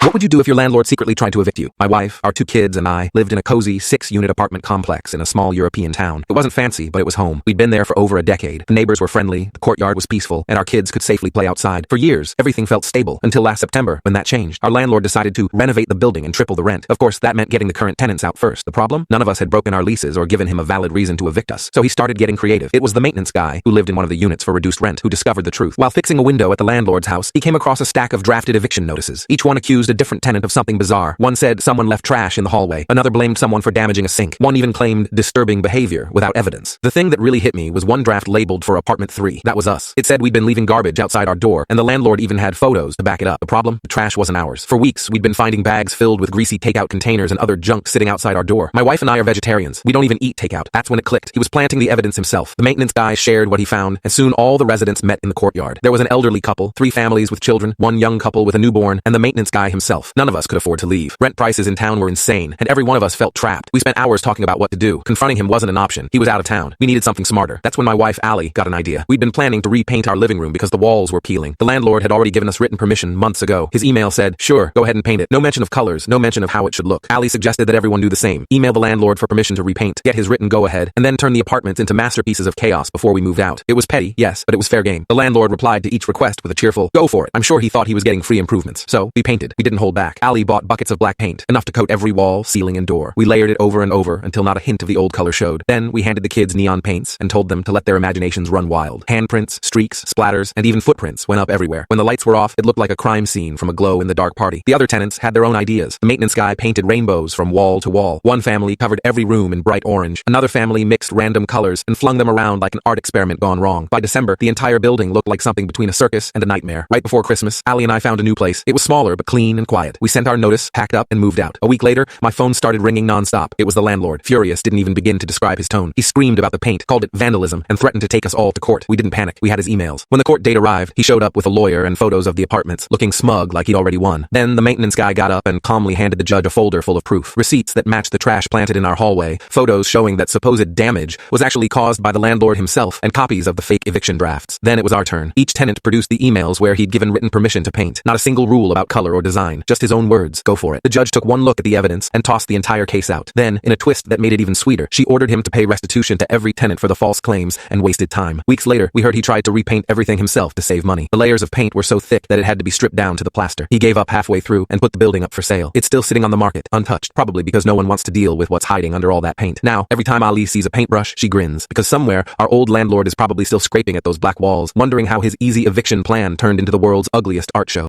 What would you do if your landlord secretly tried to evict you? My wife, our 2 kids, and I lived in a cozy 6-unit apartment complex in a small European town. It wasn't fancy, but it was home. We'd been there for over a decade. The neighbors were friendly, the courtyard was peaceful, and our kids could safely play outside. For years, everything felt stable, until last September, when that changed. Our landlord decided to renovate the building and triple the rent. Of course, that meant getting the current tenants out first. The problem? None of us had broken our leases or given him a valid reason to evict us. So he started getting creative. It was the maintenance guy, who lived in one of the units for reduced rent, who discovered the truth. While fixing a window at the landlord's house, he came across a stack of drafted eviction notices. Each one accused a different tenant of something bizarre. One said someone left trash in the hallway. Another blamed someone for damaging a sink. One even claimed disturbing behavior without evidence. The thing that really hit me was one draft labeled for apartment 3. That was us. It said we'd been leaving garbage outside our door, and the landlord even had photos to back it up. The problem? The trash wasn't ours. For weeks, we'd been finding bags filled with greasy takeout containers and other junk sitting outside our door. My wife and I are vegetarians. We don't even eat takeout. That's when it clicked. He was planting the evidence himself. The maintenance guy shared what he found, and soon all the residents met in the courtyard. There was an elderly couple, 3 families with children, 1 young couple with a newborn, and the maintenance guy himself. None of us could afford to leave. Rent prices in town were insane, and every one of us felt trapped. We spent hours talking about what to do. Confronting him wasn't an option. He was out of town. We needed something smarter. That's when my wife, Allie, got an idea. We'd been planning to repaint our living room because the walls were peeling. The landlord had already given us written permission months ago. His email said, "Sure, go ahead and paint it." No mention of colors, no mention of how it should look. Allie suggested that everyone do the same. Email the landlord for permission to repaint, get his written go-ahead, and then turn the apartments into masterpieces of chaos before we moved out. It was petty, yes, but it was fair game. The landlord replied to each request with a cheerful, "Go for it." I'm sure he thought he was getting free improvements. So, we painted. We didn't hold back. Allie bought buckets of black paint, enough to coat every wall, ceiling, and door. We layered it over and over until not a hint of the old color showed. Then, we handed the kids neon paints and told them to let their imaginations run wild. Handprints, streaks, splatters, and even footprints went up everywhere. When the lights were off, it looked like a crime scene from a glow-in-the-dark party. The other tenants had their own ideas. The maintenance guy painted rainbows from wall to wall. One family covered every room in bright orange. Another family mixed random colors and flung them around like an art experiment gone wrong. By December, the entire building looked like something between a circus and a nightmare. Right before Christmas, Allie and I found a new place. It was smaller but clean and quiet. We sent our notice, packed up, and moved out. A week later, my phone started ringing nonstop. It was the landlord. Furious didn't even begin to describe his tone. He screamed about the paint, called it vandalism, and threatened to take us all to court. We didn't panic. We had his emails. When the court date arrived, he showed up with a lawyer and photos of the apartments, looking smug like he'd already won. Then the maintenance guy got up and calmly handed the judge a folder full of proof. Receipts that matched the trash planted in our hallway, photos showing that supposed damage was actually caused by the landlord himself, and copies of the fake eviction drafts. Then it was our turn. Each tenant produced the emails where he'd given written permission to paint. Not a single rule about color or design, just his own words. Go for it. The judge took one look at the evidence and tossed the entire case out. Then, in a twist that made it even sweeter, she ordered him to pay restitution to every tenant for the false claims and wasted time. Weeks later, we heard he tried to repaint everything himself to save money. The layers of paint were so thick that it had to be stripped down to the plaster. He gave up halfway through and put the building up for sale. It's still sitting on the market, untouched, probably because no one wants to deal with what's hiding under all that paint. Now, every time Ali sees a paintbrush, she grins, because somewhere, our old landlord is probably still scraping at those black walls, wondering how his easy eviction plan turned into the world's ugliest art show.